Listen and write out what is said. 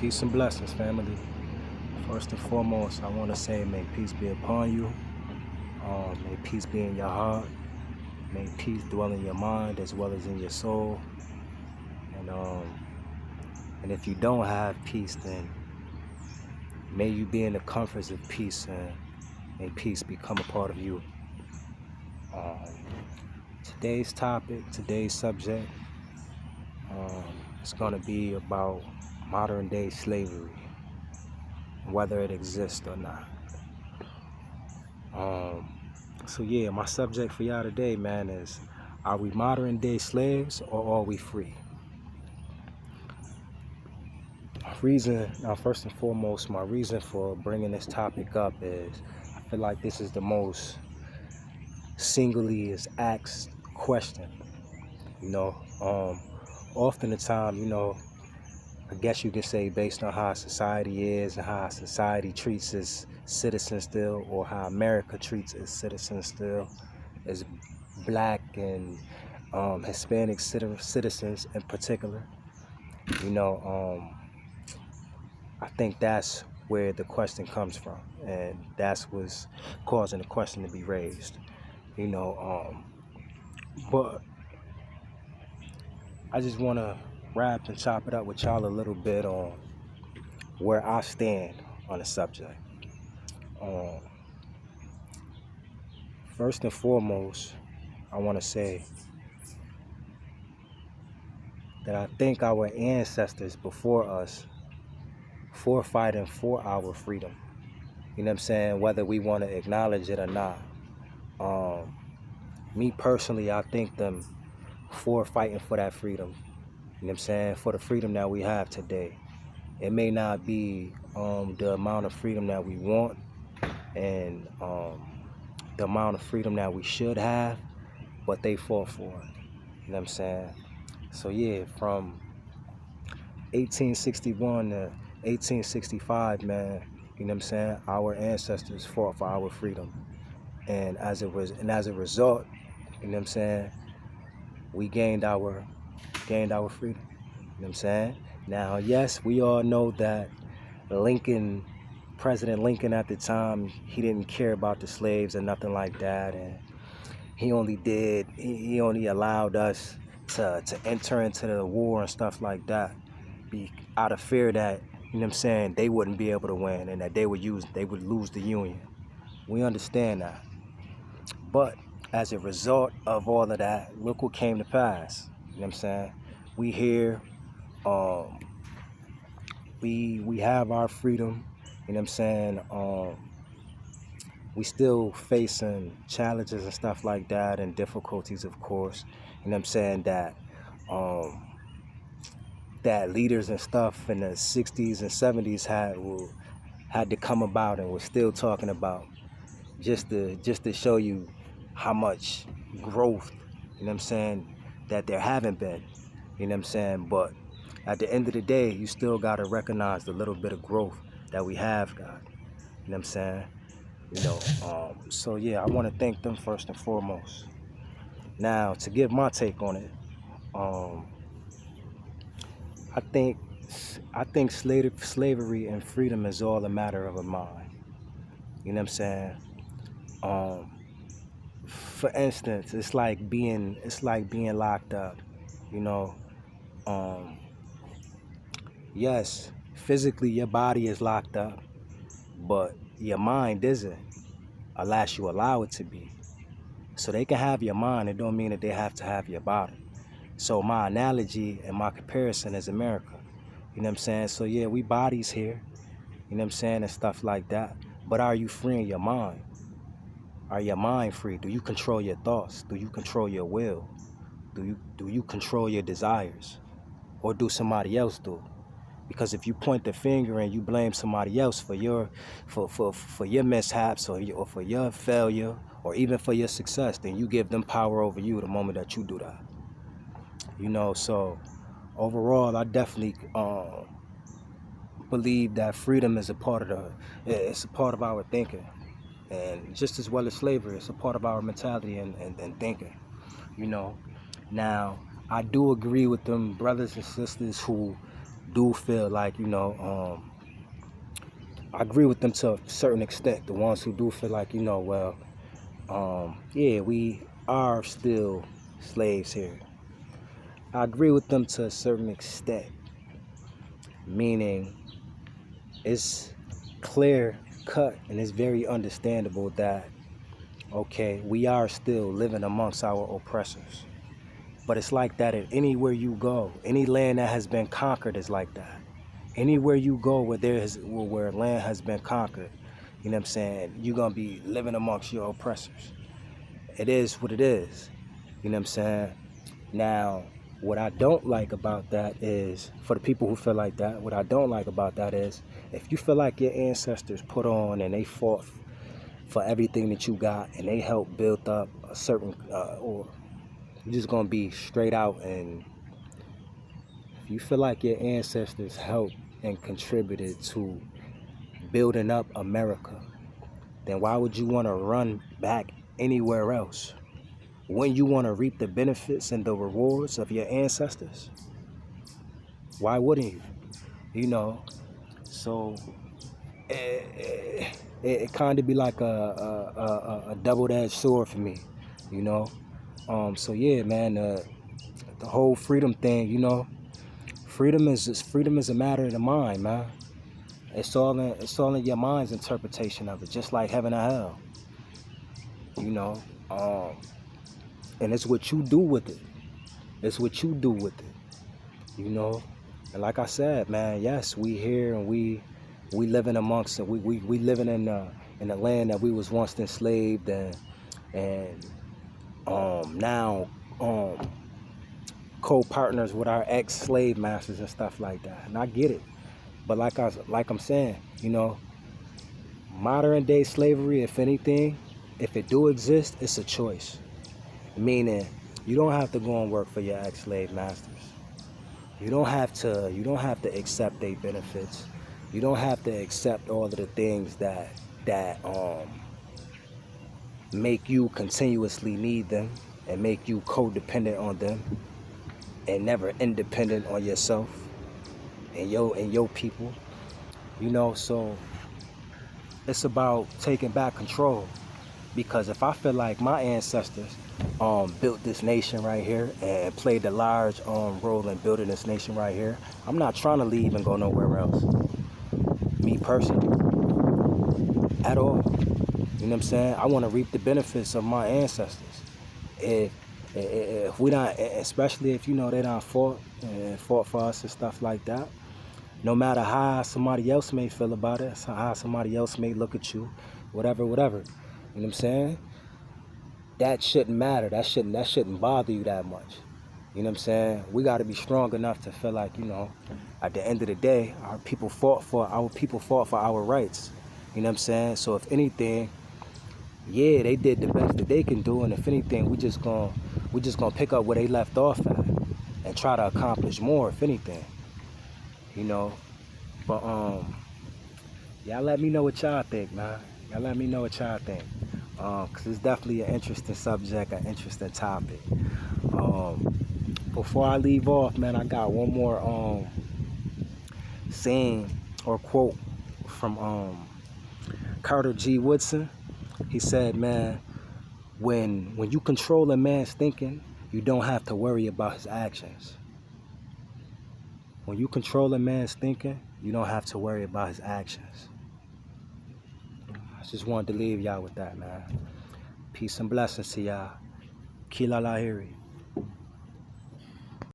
Peace and blessings, family. First and foremost, I want to say may peace be upon you. May peace be in your heart. May peace dwell in your mind as well as in your soul. And um, and if you don't have peace, then may you be in the comforts of peace, and may peace become a part of you. Um, Today's topic, today's subject, is going to be about modern day slavery, whether it exists or not. So yeah, my subject for y'all today, man, is are we modern day slaves or are we free? First and foremost, my reason for bringing this topic up is I feel like this is the most singly is asked question. Often the time, I guess you can say based on how society is and how society treats its citizens still, or how America treats its citizens still, as black and Hispanic citizens in particular. I think that's where the question comes from, and that's what's causing the question to be raised. But I just want to wrap and chop it up with y'all a little bit on where I stand on the subject. First and foremost, I want to say that I think our ancestors before us fought fighting for our freedom. You know what I'm saying? Whether we want to acknowledge it or not. Me personally, I think them for fighting for that freedom. You know what I'm saying? For the freedom that we have today. It may not be the amount of freedom that we want and the amount of freedom that we should have, but they fought for it. You know what I'm saying? So yeah, from 1861 to 1865, man, you know what I'm saying? Our ancestors fought for our freedom. And as a result, you know what I'm saying, we gained our freedom. You know what I'm saying? Now, yes, we all know that President Lincoln at the time, he didn't care about the slaves or nothing like that, and he only allowed us to enter into the war and stuff like that, out of fear that, you know what I'm saying, they wouldn't be able to win and that they would lose the Union. We understand that. But as a result of all of that, look what came to pass. You know what I'm saying? We here, we have our freedom. You know what I'm saying? We still facing challenges and stuff like that, and difficulties, of course. You know what I'm saying? That leaders and stuff in the 60s and 70s had to come about and was still talking about, just to show you how much growth, you know what I'm saying, that there haven't been. You know what I'm saying? But at the end of the day, you still got to recognize the little bit of growth that we have got. You know what I'm saying? So yeah, I want to thank them first and foremost. Now, to give my take on it, I think slavery and freedom is all a matter of a mind. You know what I'm saying? For instance, it's like being locked up. You know, yes, physically your body is locked up, but your mind isn't, unless you allow it to be. So they can have your mind, it don't mean that they have to have your body. So my analogy and my comparison is America. You know what I'm saying? So yeah, we bodies here, you know what I'm saying, and stuff like that. But are you freeing your mind? Are your mind free? Do you control your thoughts? Do you control your will? Do you control your desires? Or do somebody else do? Because if you point the finger and you blame somebody else for your mishaps, or for your failure, or even for your success, then you give them power over you the moment that you do that. So overall, I definitely believe that freedom is a part of our thinking, and just as well as slavery, it's a part of our mentality and thinking. Now, I do agree with them brothers and sisters who do feel like, I agree with them to a certain extent. The ones who do feel like, well, yeah, we are still slaves here. I agree with them to a certain extent, meaning it's clear cut and it's very understandable that, okay, we are still living amongst our oppressors. But it's like that at anywhere you go. Any land that has been conquered is like that. Anywhere you go where land has been conquered, you know what I'm saying, you're going to be living amongst your oppressors. It is what it is. You know what I'm saying? Now, what I don't like about that is, for the people who feel like that, what I don't like about that is, if you feel like your ancestors put on and they fought for everything that you got and they helped build up a certain, or you're just going to be straight out, and if you feel like your ancestors helped and contributed to building up America, then why would you want to run back anywhere else? When you want to reap the benefits and the rewards of your ancestors? Why wouldn't you? So it kind of be like a double-edged sword for me, you know. So yeah, man, the whole freedom thing, freedom is a matter of the mind, man. It's all in your mind's interpretation of it, just like heaven or hell, you know. And it's what you do with it. It's what you do with it, And like I said, man, yes, we here and we living amongst it. We living in the land that we was once enslaved and now co-partners with our ex-slave masters and stuff like that. And I get it. But like I'm saying, modern day slavery, if anything, if it do exist, it's a choice. Meaning, you don't have to go and work for your ex-slave masters. You don't have to accept their benefits. You don't have to accept all of the things that make you continuously need them and make you codependent on them and never independent on yourself and your people. So it's about taking back control. Because if I feel like my ancestors built this nation right here and played a large role in building this nation right here, I'm not trying to leave and go nowhere else. Me personally. At all. You know what I'm saying? I want to reap the benefits of my ancestors. If we not, especially if they done fought for us and stuff like that, no matter how somebody else may feel about it, how somebody else may look at you, whatever. You know what I'm saying? That shouldn't matter. That shouldn't bother you that much. You know what I'm saying? We got to be strong enough to feel like, at the end of the day, our people fought for our rights. You know what I'm saying? So if anything, yeah, they did the best that they can do, and if anything, we just gonna pick up where they left off at and try to accomplish more, if anything. But y'all let me know what y'all think, man. Y'all let me know what y'all think. Because it's definitely an interesting subject, an interesting topic. Before I leave off, man, I got one more saying or quote from Carter G. Woodson. He said, man, when you control a man's thinking, you don't have to worry about his actions. When you control a man's thinking, you don't have to worry about his actions. I just wanted to leave y'all with that, man. Peace and blessings to y'all. Kila Lahiri.